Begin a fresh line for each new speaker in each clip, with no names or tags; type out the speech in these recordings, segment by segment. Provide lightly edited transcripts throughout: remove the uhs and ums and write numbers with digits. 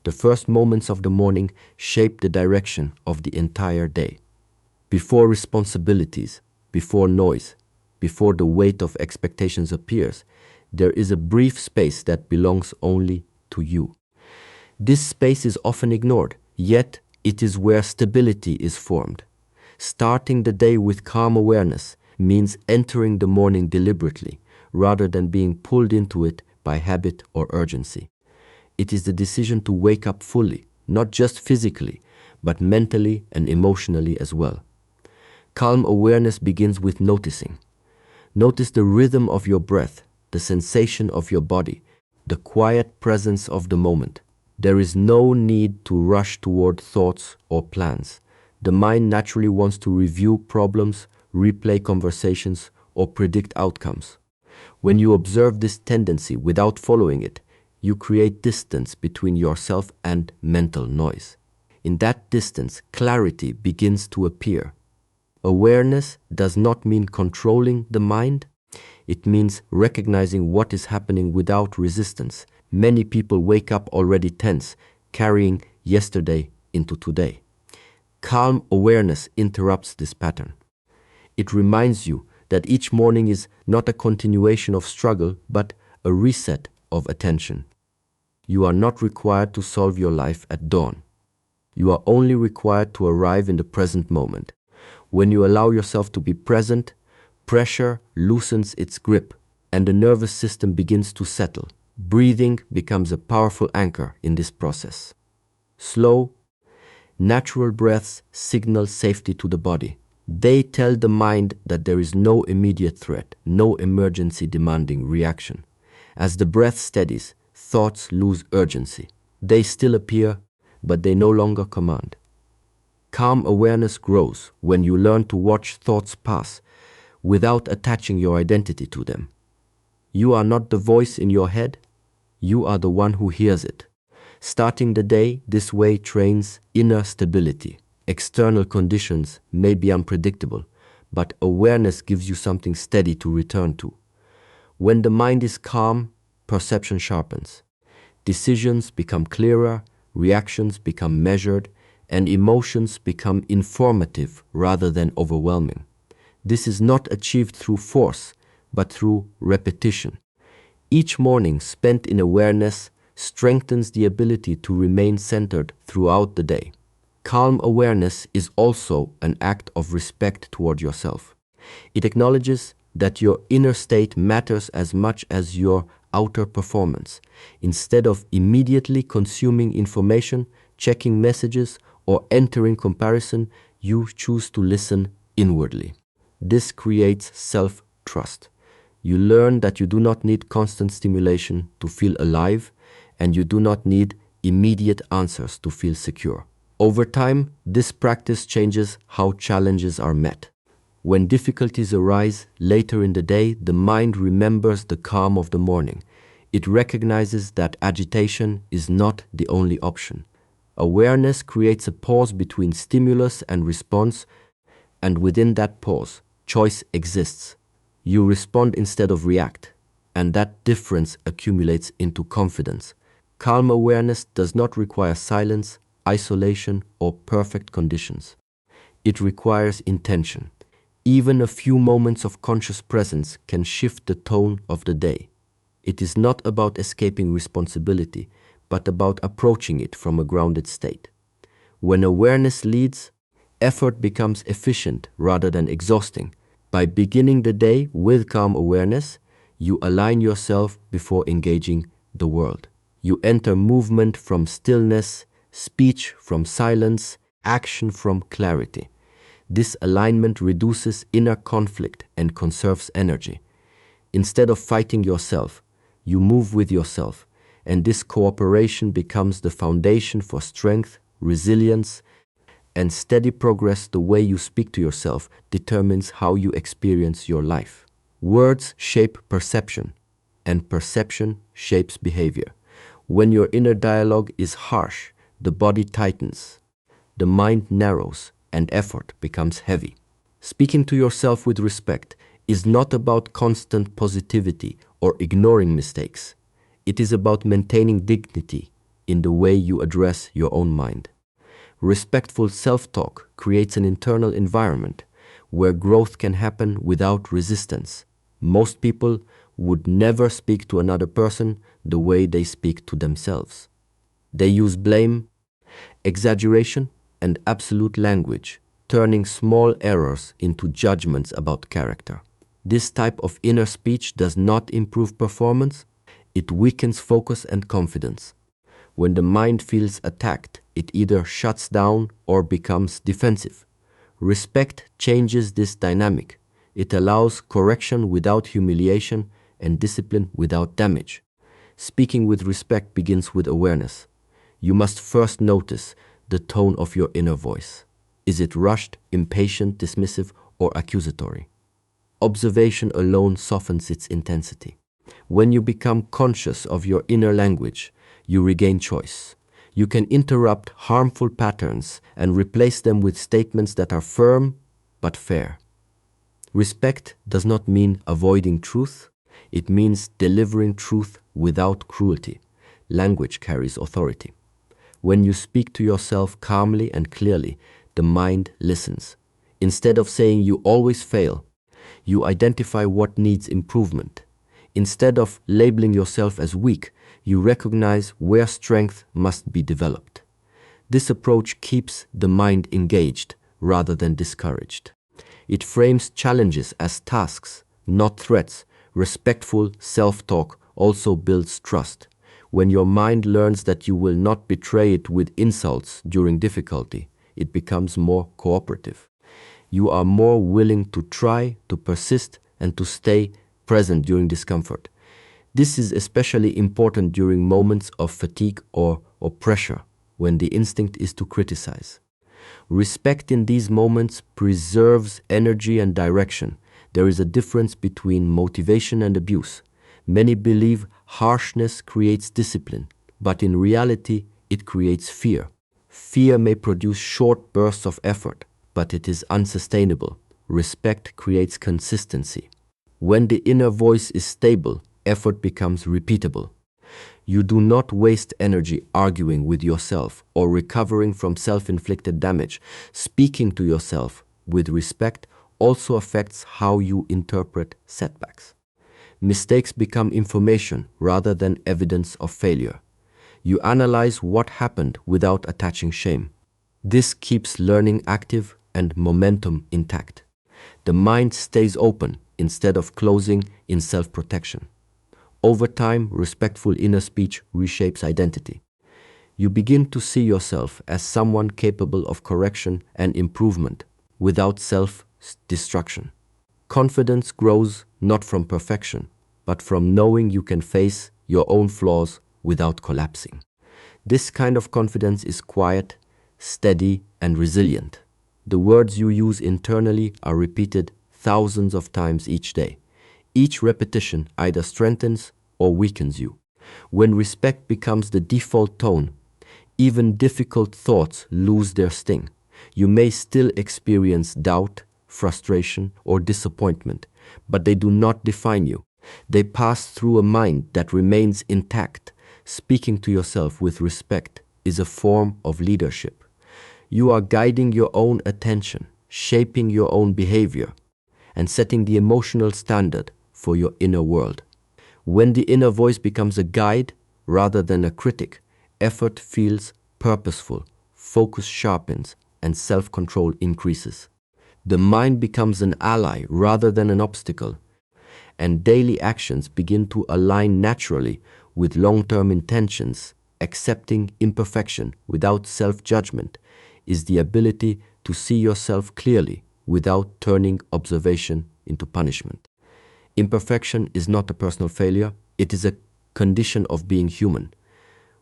The first moments of the morning shape the direction of the entire day. Before responsibilities, before noise, before the weight of expectations appears, there is a brief space that belongs only to you. This space is often ignored, yet it is where stability is formed. Starting the day with calm awareness means entering the morning deliberately, rather than being pulled into it by habit or urgency. It is the decision to wake up fully, not just physically, but mentally and emotionally as well. Calm awareness begins with noticing. Notice the rhythm of your breath, the sensation of your body, the quiet presence of the moment. There is no need to rush toward thoughts or plans. The mind naturally wants to review problems, replay conversations, or predict outcomes. When you observe this tendency without following it, you create distance between yourself and mental noise. In that distance, clarity begins to appear. Awareness does not mean controlling the mind. It means recognizing what is happening without resistance. Many people wake up already tense, carrying yesterday into today. Calm awareness interrupts this pattern. It reminds you that each morning is not a continuation of struggle, but a reset of attention. You are not required to solve your life at dawn. You are only required to arrive in the present moment. When you allow yourself to be present, pressure loosens its grip and the nervous system begins to settle. Breathing becomes a powerful anchor in this process. Slow, natural breaths signal safety to the body. They tell the mind that there is no immediate threat, no emergency demanding reaction. As the breath steadies, thoughts lose urgency. They still appear, but they no longer command. Calm awareness grows when you learn to watch thoughts pass without attaching your identity to them. You are not the voice in your head, you are the one who hears it. Starting the day this way trains inner stability. External conditions may be unpredictable, but awareness gives you something steady to return to. When the mind is calm, perception sharpens. Decisions become clearer, reactions become measured, and emotions become informative rather than overwhelming. This is not achieved through force, but through repetition. Each morning spent in awareness strengthens the ability to remain centered throughout the day. Calm awareness is also an act of respect toward yourself. It acknowledges that your inner state matters as much as your outer performance. Instead of immediately consuming information, checking messages, or entering comparison, you choose to listen inwardly. This creates self-trust. You learn that you do not need constant stimulation to feel alive, and you do not need immediate answers to feel secure. Over time, this practice changes how challenges are met. When difficulties arise later in the day, the mind remembers the calm of the morning. It recognizes that agitation is not the only option. Awareness creates a pause between stimulus and response, and within that pause, choice exists. You respond instead of react, and that difference accumulates into confidence. Calm awareness does not require silence, isolation, or perfect conditions. It requires intention. Even a few moments of conscious presence can shift the tone of the day. It is not about escaping responsibility, but about approaching it from a grounded state. When awareness leads, effort becomes efficient rather than exhausting. By beginning the day with calm awareness, you align yourself before engaging the world. You enter movement from stillness, speech from silence, action from clarity. This alignment reduces inner conflict and conserves energy. Instead of fighting yourself, you move with yourself, and this cooperation becomes the foundation for strength, resilience, and steady progress. The way you speak to yourself determines how you experience your life. Words shape perception, and perception shapes behavior. When your inner dialogue is harsh, the body tightens, the mind narrows, and effort becomes heavy. Speaking to yourself with respect is not about constant positivity or ignoring mistakes. It is about maintaining dignity, in the way you address your own mind. Respectful self-talk creates an internal environment where growth can happen without resistance. Most people would never speak to another person the way they speak to themselves. They use blame, exaggeration, and absolute language, turning small errors into judgments about character. This type of inner speech does not improve performance, it weakens focus and confidence. When the mind feels attacked, it either shuts down or becomes defensive. Respect changes this dynamic. It allows correction without humiliation and discipline without damage. Speaking with respect begins with awareness. You must first notice the tone of your inner voice. Is it rushed, impatient, dismissive, or accusatory? Observation alone softens its intensity. When you become conscious of your inner language, you regain choice. You can interrupt harmful patterns and replace them with statements that are firm but fair. Respect does not mean avoiding truth. It means delivering truth without cruelty. Language carries authority. When you speak to yourself calmly and clearly, the mind listens. Instead of saying you always fail, you identify what needs improvement. Instead of labeling yourself as weak, you recognize where strength must be developed. This approach keeps the mind engaged rather than discouraged. It frames challenges as tasks, not threats. Respectful self-talk also builds trust. When your mind learns that you will not betray it with insults during difficulty, it becomes more cooperative. You are more willing to try, to persist, and to stay present during discomfort. This is especially important during moments of fatigue or pressure, when the instinct is to criticize. Respect in these moments preserves energy and direction. There is a difference between motivation and abuse. Many believe harshness creates discipline, but in reality, it creates fear. Fear may produce short bursts of effort, but it is unsustainable. Respect creates consistency. When the inner voice is stable, effort becomes repeatable. You do not waste energy arguing with yourself or recovering from self-inflicted damage. Speaking to yourself with respect also affects how you interpret setbacks. Mistakes become information rather than evidence of failure. You analyze what happened without attaching shame. This keeps learning active and momentum intact. The mind stays open instead of closing in self-protection. Over time, respectful inner speech reshapes identity. You begin to see yourself as someone capable of correction and improvement without self-destruction. Confidence grows not from perfection, but from knowing you can face your own flaws without collapsing. This kind of confidence is quiet, steady, and resilient. The words you use internally are repeated thousands of times each day. Each repetition either strengthens or weakens you. When respect becomes the default tone, even difficult thoughts lose their sting. You may still experience doubt, frustration, or disappointment, but they do not define you. They pass through a mind that remains intact. Speaking to yourself with respect is a form of leadership. You are guiding your own attention, shaping your own behavior, and setting the emotional standard for your inner world. When the inner voice becomes a guide rather than a critic, effort feels purposeful, focus sharpens, and self-control increases. The mind becomes an ally rather than an obstacle, and daily actions begin to align naturally with long-term intentions. Accepting imperfection without self-judgment is the ability to see yourself clearly without turning observation into punishment. Imperfection is not a personal failure, it is a condition of being human.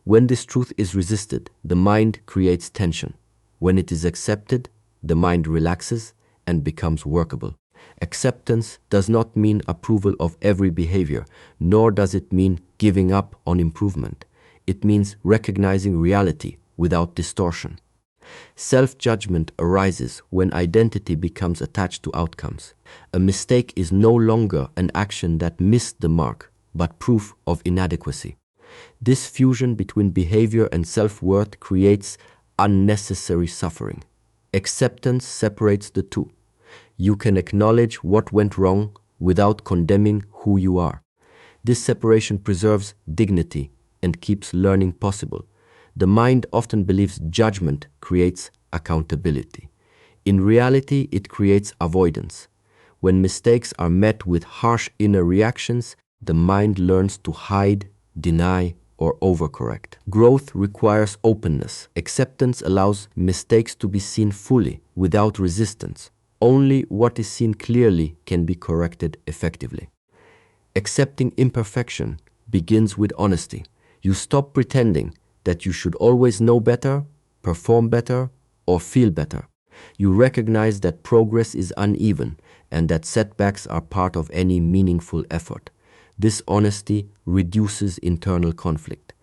When this truth is resisted, the mind creates tension. When it is accepted, the mind relaxes and becomes workable. Acceptance does not mean approval of every behavior, nor does it mean giving up on improvement. It means recognizing reality without distortion. Self-judgment arises when identity becomes attached to outcomes. A mistake is no longer an action that missed the mark, but proof of inadequacy. This fusion between behavior and self-worth creates unnecessary suffering. Acceptance separates the two. You can acknowledge what went wrong without condemning who you are. This separation preserves dignity and keeps learning possible. The mind often believes judgment creates accountability. In reality, it creates avoidance. When mistakes are met with harsh inner reactions, the mind learns to hide, deny, or overcorrect. Growth requires openness. Acceptance allows mistakes to be seen fully, without resistance. Only what is seen clearly can be corrected effectively. Accepting imperfection begins with honesty. You stop pretending that you should always know better, perform better, or feel better. You recognize that progress is uneven and that setbacks are part of any meaningful effort. This honesty reduces internal conflict.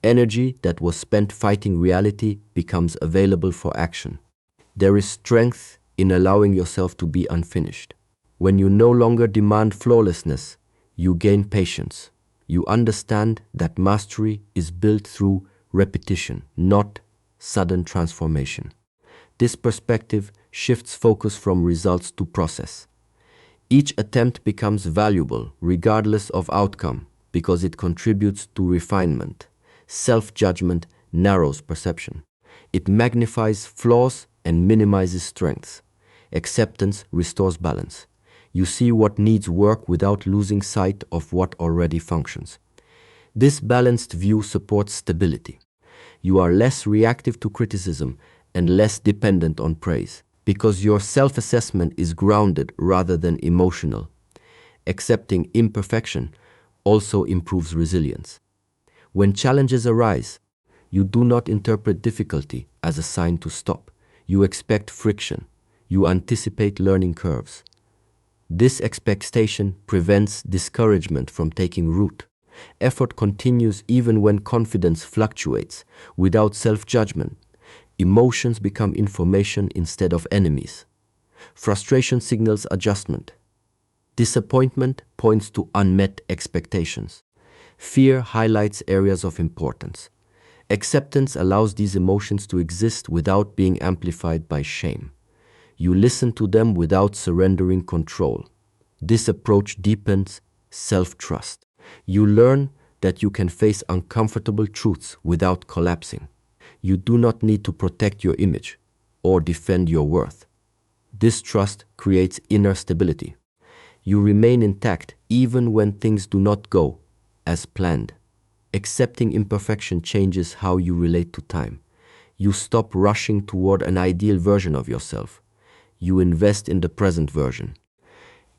Energy that was spent fighting reality becomes available for action. There is strength in allowing yourself to be unfinished. When you no longer demand flawlessness, you gain patience. You understand that mastery is built through repetition, not sudden transformation. This perspective shifts focus from results to process. Each attempt becomes valuable regardless of outcome because it contributes to refinement. Self-judgment narrows perception. It magnifies flaws and minimizes strengths. Acceptance restores balance. You see what needs work without losing sight of what already functions. This balanced view supports stability. You are less reactive to criticism and less dependent on praise, because your self-assessment is grounded rather than emotional. Accepting imperfection also improves resilience. When challenges arise, you do not interpret difficulty as a sign to stop. You expect friction. You anticipate learning curves. This expectation prevents discouragement from taking root. Effort continues even when confidence fluctuates. Without self-judgment, emotions become information instead of enemies. Frustration signals adjustment. Disappointment points to unmet expectations. Fear highlights areas of importance. Acceptance allows these emotions to exist without being amplified by shame. You listen to them without surrendering control. This approach deepens self-trust. You learn that you can face uncomfortable truths without collapsing. You do not need to protect your image or defend your worth. This trust creates inner stability. You remain intact even when things do not go as planned. Accepting imperfection changes how you relate to time. You stop rushing toward an ideal version of yourself. You invest in the present version.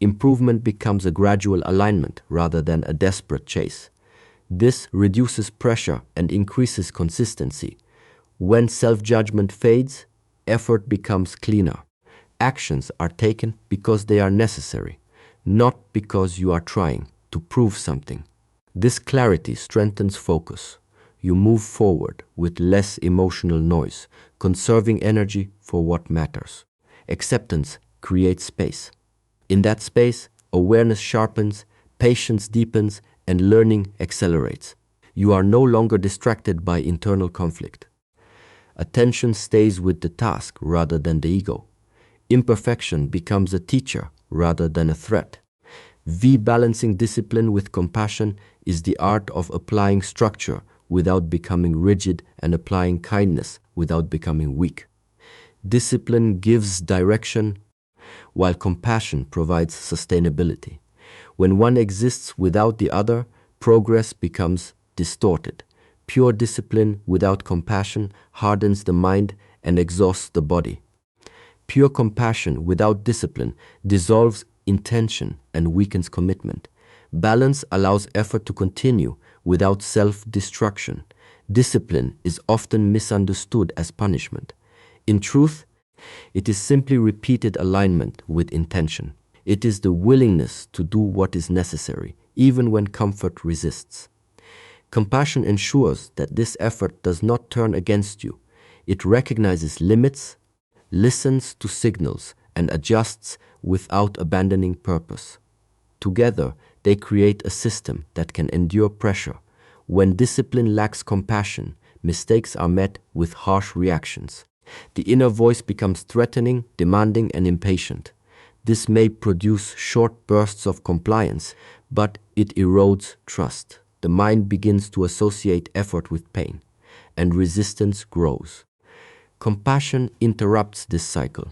Improvement becomes a gradual alignment rather than a desperate chase. This reduces pressure and increases consistency. When self-judgment fades, effort becomes cleaner. Actions are taken because they are necessary, not because you are trying to prove something. This clarity strengthens focus. You move forward with less emotional noise, conserving energy for what matters. Acceptance creates space. In that space, awareness sharpens, patience deepens, and learning accelerates. You are no longer distracted by internal conflict. Attention stays with the task rather than the ego. Imperfection becomes a teacher rather than a threat. Balancing discipline with compassion is the art of applying structure without becoming rigid and applying kindness without becoming weak. Discipline gives direction, while compassion provides sustainability. When one exists without the other, progress becomes distorted. Pure discipline without compassion hardens the mind and exhausts the body. Pure compassion without discipline dissolves intention and weakens commitment. Balance allows effort to continue without self-destruction. Discipline is often misunderstood as punishment. In truth, it is simply repeated alignment with intention. It is the willingness to do what is necessary, even when comfort resists. Compassion ensures that this effort does not turn against you. It recognizes limits, listens to signals, and adjusts without abandoning purpose. Together, they create a system that can endure pressure, When discipline lacks compassion, mistakes are met with harsh reactions. The inner voice becomes threatening, demanding, and impatient. This may produce short bursts of compliance, but it erodes trust. The mind begins to associate effort with pain, and resistance grows. Compassion interrupts this cycle.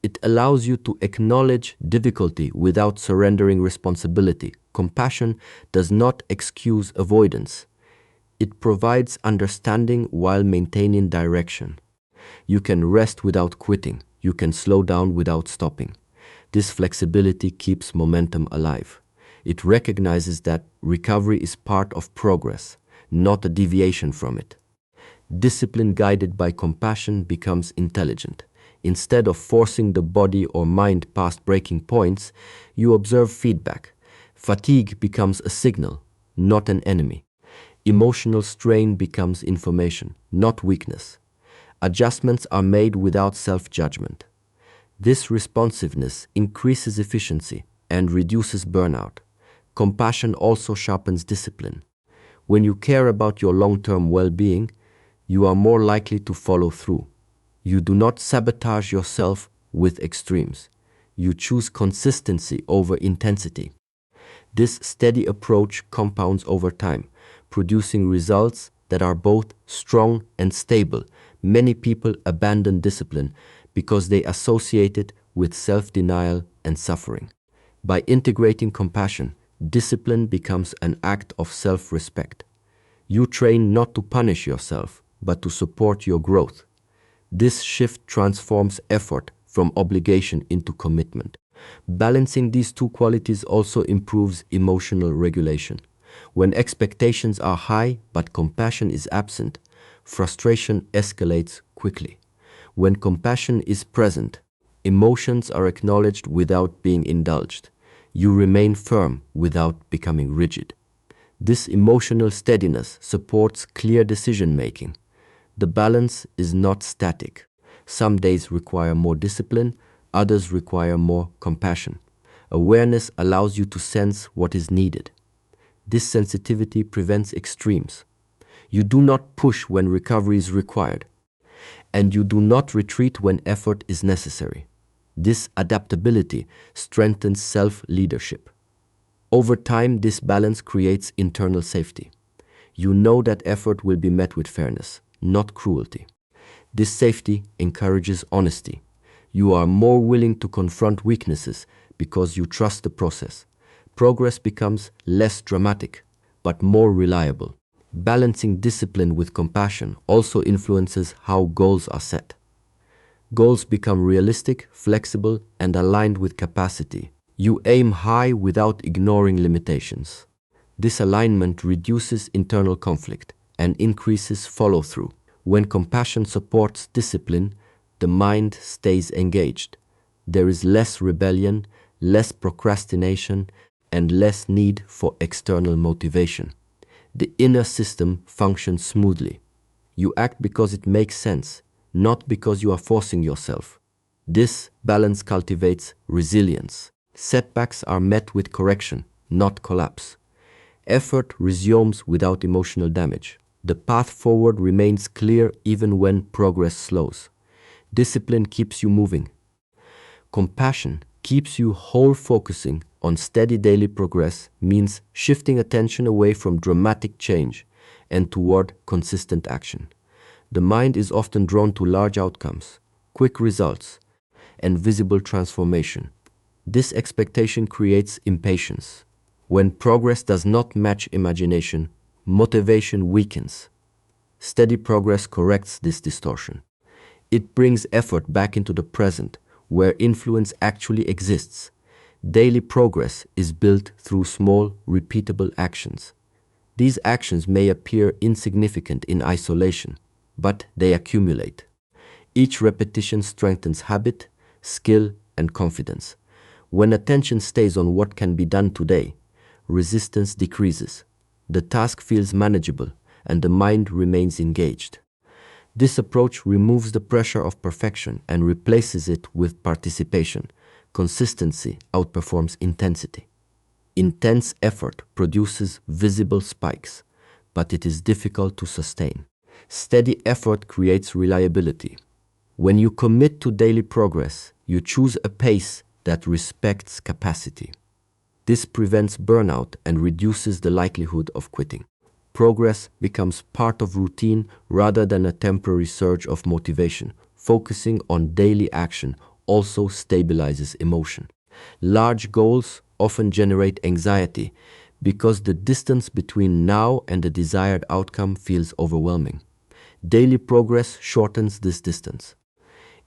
It allows you to acknowledge difficulty without surrendering responsibility. Compassion does not excuse avoidance. It provides understanding while maintaining direction. You can rest without quitting. You can slow down without stopping. This flexibility keeps momentum alive. It recognizes that recovery is part of progress, not a deviation from it. Discipline guided by compassion becomes intelligent. Instead of forcing the body or mind past breaking points, you observe feedback. Fatigue becomes a signal, not an enemy. Emotional strain becomes information, not weakness. Adjustments are made without self-judgment. This responsiveness increases efficiency and reduces burnout. Compassion also sharpens discipline. When you care about your long-term well-being, you are more likely to follow through. You do not sabotage yourself with extremes. You choose consistency over intensity. This steady approach compounds over time, producing results that are both strong and stable. Many people abandon discipline because they associate it with self-denial and suffering. By integrating compassion, discipline becomes an act of self-respect. You train not to punish yourself, but to support your growth. This shift transforms effort from obligation into commitment. Balancing these two qualities also improves emotional regulation. When expectations are high but compassion is absent, frustration escalates quickly. When compassion is present, emotions are acknowledged without being indulged. You remain firm without becoming rigid. This emotional steadiness supports clear decision-making. The balance is not static. Some days require more discipline, others require more compassion. Awareness allows you to sense what is needed. This sensitivity prevents extremes. You do not push when recovery is required, and you do not retreat when effort is necessary. This adaptability strengthens self-leadership. Over time, this balance creates internal safety. You know that effort will be met with fairness, not cruelty. This safety encourages honesty. You are more willing to confront weaknesses because you trust the process. Progress becomes less dramatic, but more reliable. Balancing discipline with compassion also influences how goals are set. Goals become realistic, flexible, and aligned with capacity. You aim high without ignoring limitations. This alignment reduces internal conflict and increases follow-through. When compassion supports discipline, the mind stays engaged. There is less rebellion, less procrastination, and less need for external motivation. The inner system functions smoothly. You act because it makes sense, not because you are forcing yourself. This balance cultivates resilience. Setbacks are met with correction, not collapse. Effort resumes without emotional damage. The path forward remains clear even when progress slows. Discipline keeps you moving. Compassion keeps you whole. Focusing on steady daily progress means shifting attention away from dramatic change and toward consistent action. The mind is often drawn to large outcomes, quick results, and visible transformation. This expectation creates impatience. When progress does not match imagination, motivation weakens. Steady progress corrects this distortion. It brings effort back into the present, where influence actually exists. Daily progress is built through small, repeatable actions. These actions may appear insignificant in isolation, but they accumulate. Each repetition strengthens habit, skill, and confidence. When attention stays on what can be done today, resistance decreases. The task feels manageable, and the mind remains engaged. This approach removes the pressure of perfection and replaces it with participation. Consistency outperforms intensity. Intense effort produces visible spikes. but it is difficult to sustain. Steady effort creates reliability. When you commit to daily progress, you choose a pace that respects capacity. This prevents burnout and reduces the likelihood of quitting. Progress becomes part of routine rather than a temporary surge of motivation. Focusing on daily action also stabilizes emotion. Large goals often generate anxiety because the distance between now and the desired outcome feels overwhelming. Daily progress shortens this distance.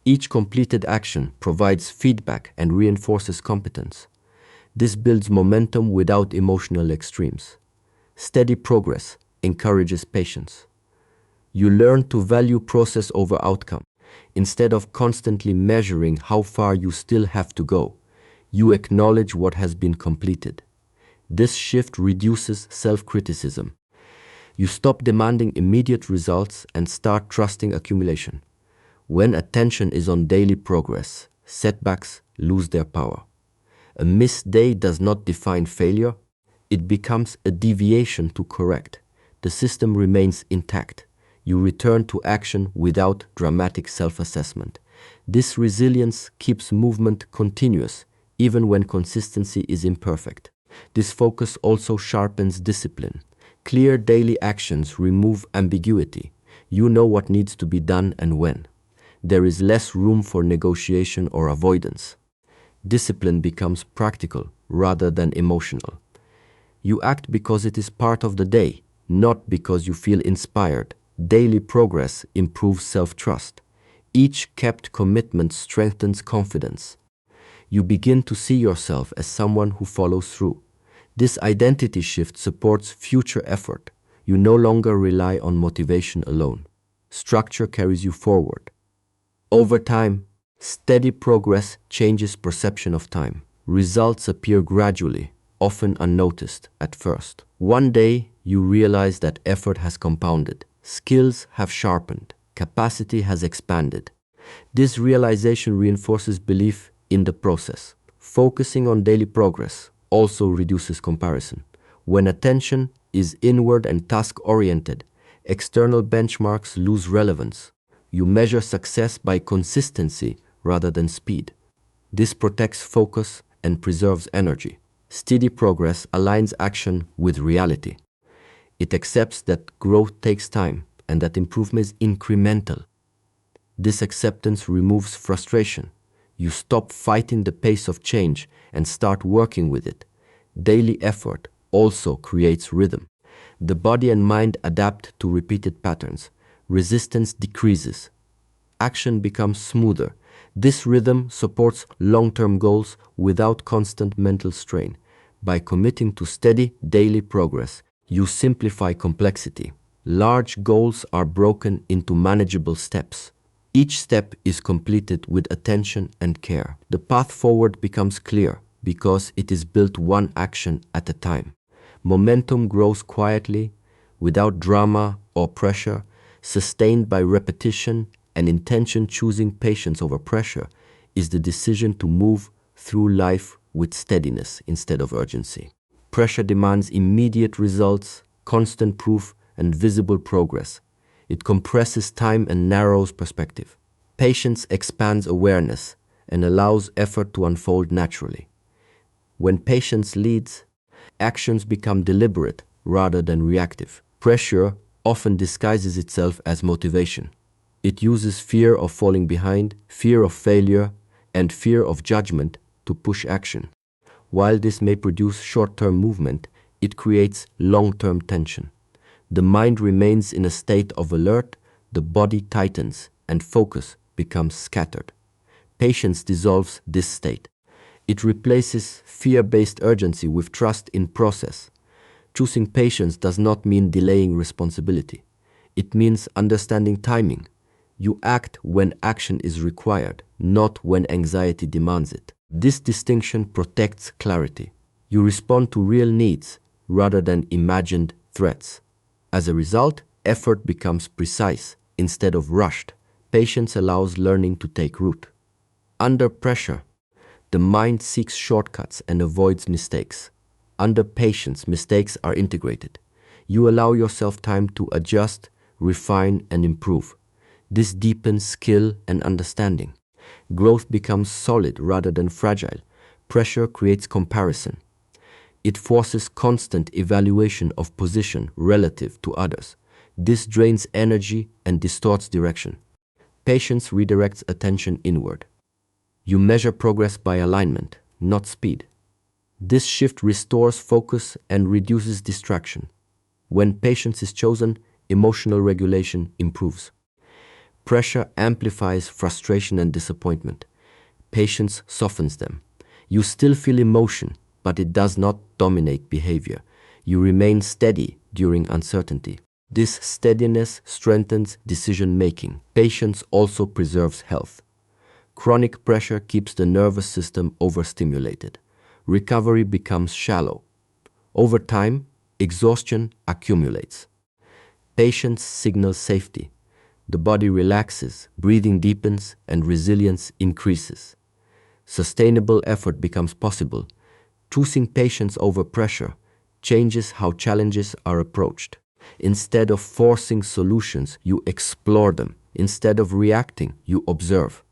Each completed action provides feedback and reinforces competence. This builds momentum without emotional extremes. Steady progress encourages patience. You learn to value process over outcome. Instead of constantly measuring how far you still have to go, you acknowledge what has been completed. This shift reduces self-criticism. You stop demanding immediate results and start trusting accumulation. When attention is on daily progress, setbacks lose their power. A missed day does not define failure. It becomes a deviation to correct. The system remains intact. You return to action without dramatic self-assessment. This resilience keeps movement continuous, even when consistency is imperfect. This focus also sharpens discipline. Clear daily actions remove ambiguity. You know what needs to be done and when. There is less room for negotiation or avoidance. Discipline becomes practical rather than emotional. You act because it is part of the day, not because you feel inspired. Daily progress improves self-trust. Each kept commitment strengthens confidence. You begin to see yourself as someone who follows through. This identity shift supports future effort. You no longer rely on motivation alone. Structure carries you forward. Over time, steady progress changes perception of time. Results appear gradually, often unnoticed at first. One day, you realize that effort has compounded. Skills have sharpened. Capacity has expanded. This realization reinforces belief in the process. Focusing on daily progress also reduces comparison. When attention is inward and task-oriented, external benchmarks lose relevance. You measure success by consistency rather than speed. This protects focus and preserves energy. Steady progress aligns action with reality. It accepts that growth takes time and that improvement is incremental. This acceptance removes frustration. You stop fighting the pace of change and start working with it. Daily effort also creates rhythm. The body and mind adapt to repeated patterns. Resistance decreases. Action becomes smoother. This rhythm supports long-term goals without constant mental strain. By committing to steady daily progress, you simplify complexity. Large goals are broken into manageable steps. Each step is completed with attention and care. The path forward becomes clear because it is built one action at a time. Momentum grows quietly, without drama or pressure, sustained by repetition and intention. Choosing patience over pressure is the decision to move through life with steadiness instead of urgency. Pressure demands immediate results, constant proof, and visible progress. It compresses time and narrows perspective. Patience expands awareness and allows effort to unfold naturally. When patience leads, actions become deliberate rather than reactive. Pressure often disguises itself as motivation. It uses fear of falling behind, fear of failure, and fear of judgment to push action. While this may produce short-term movement, it creates long-term tension. The mind remains in a state of alert, the body tightens, and focus becomes scattered. Patience dissolves this state. It replaces fear-based urgency with trust in process. Choosing patience does not mean delaying responsibility. It means understanding timing. You act when action is required, not when anxiety demands it. This distinction protects clarity. You respond to real needs rather than imagined threats. As a result, effort becomes precise instead of rushed. Patience allows learning to take root. Under pressure, the mind seeks shortcuts and avoids mistakes. Under patience, mistakes are integrated. You allow yourself time to adjust, refine, and improve. This deepens skill and understanding. Growth becomes solid rather than fragile. Pressure creates comparison. It forces constant evaluation of position relative to others. This drains energy and distorts direction. Patience redirects attention inward. You measure progress by alignment, not speed. This shift restores focus and reduces distraction. When patience is chosen, emotional regulation improves. Pressure amplifies frustration and disappointment. Patience softens them. You still feel emotion, but it does not dominate behavior. You remain steady during uncertainty. This steadiness strengthens decision-making. Patience also preserves health. Chronic pressure keeps the nervous system overstimulated. Recovery becomes shallow. Over time, exhaustion accumulates. Patience signals safety. The body relaxes, breathing deepens, and resilience increases. Sustainable effort becomes possible. Choosing patience over pressure changes how challenges are approached. Instead of forcing solutions, you explore them. Instead of reacting, you observe.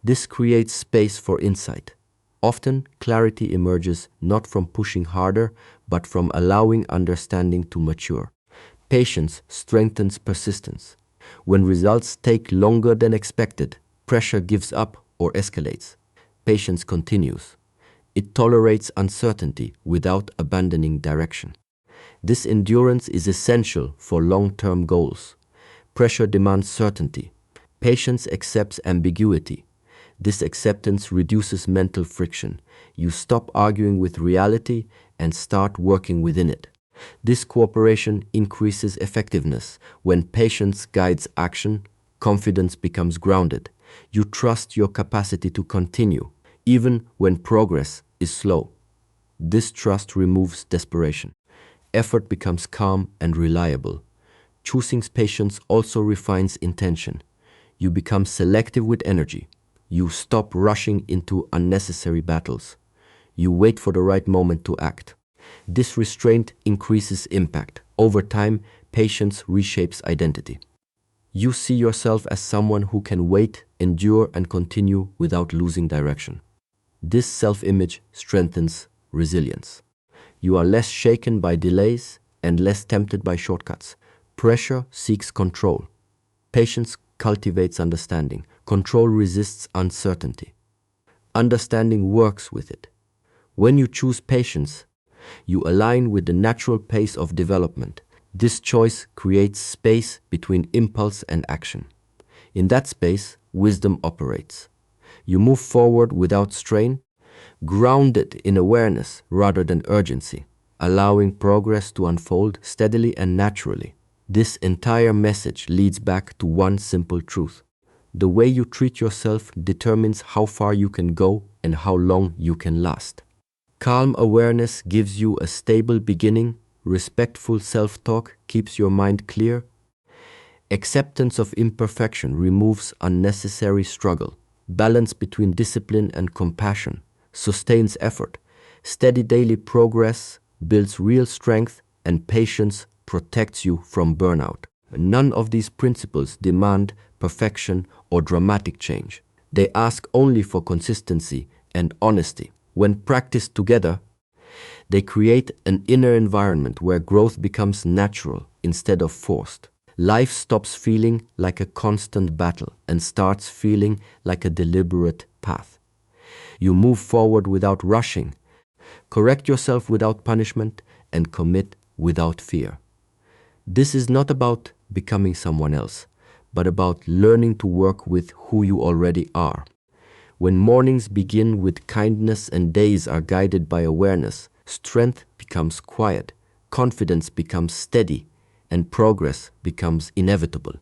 This creates space for insight. Often, clarity emerges not from pushing harder, but from allowing understanding to mature. Patience strengthens persistence. When results take longer than expected, pressure gives up or escalates. Patience continues. It tolerates uncertainty without abandoning direction. This endurance is essential for long-term goals. Pressure demands certainty. Patience accepts ambiguity. This acceptance reduces mental friction. You stop arguing with reality and start working within it. This cooperation increases effectiveness. When patience guides action, confidence becomes grounded. You trust your capacity to continue, even when progress is slow. This trust removes desperation. Effort becomes calm and reliable. Choosing patience also refines intention. You become selective with energy. You stop rushing into unnecessary battles. You wait for the right moment to act. This restraint increases impact. Over time, patience reshapes identity. You see yourself as someone who can wait, endure, and continue without losing direction. This self-image strengthens resilience. You are less shaken by delays and less tempted by shortcuts. Pressure seeks control. Patience cultivates understanding. Control resists uncertainty. Understanding works with it. When you choose patience, you align with the natural pace of development. This choice creates space between impulse and action. In that space, wisdom operates. You move forward without strain, grounded in awareness rather than urgency, allowing progress to unfold steadily and naturally. This entire message leads back to one simple truth. The way you treat yourself determines how far you can go and how long you can last. Calm awareness gives you a stable beginning. Respectful self-talk keeps your mind clear. Acceptance of imperfection removes unnecessary struggle. Balance between discipline and compassion sustains effort. Steady daily progress builds real strength, and patience protects you from burnout. None of these principles demand perfection or dramatic change. They ask only for consistency and honesty. When practiced together, they create an inner environment where growth becomes natural instead of forced. Life stops feeling like a constant battle and starts feeling like a deliberate path. You move forward without rushing, correct yourself without punishment, and commit without fear. This is not about becoming someone else, but about learning to work with who you already are. When mornings begin with kindness and days are guided by awareness, strength becomes quiet, confidence becomes steady, and progress becomes inevitable.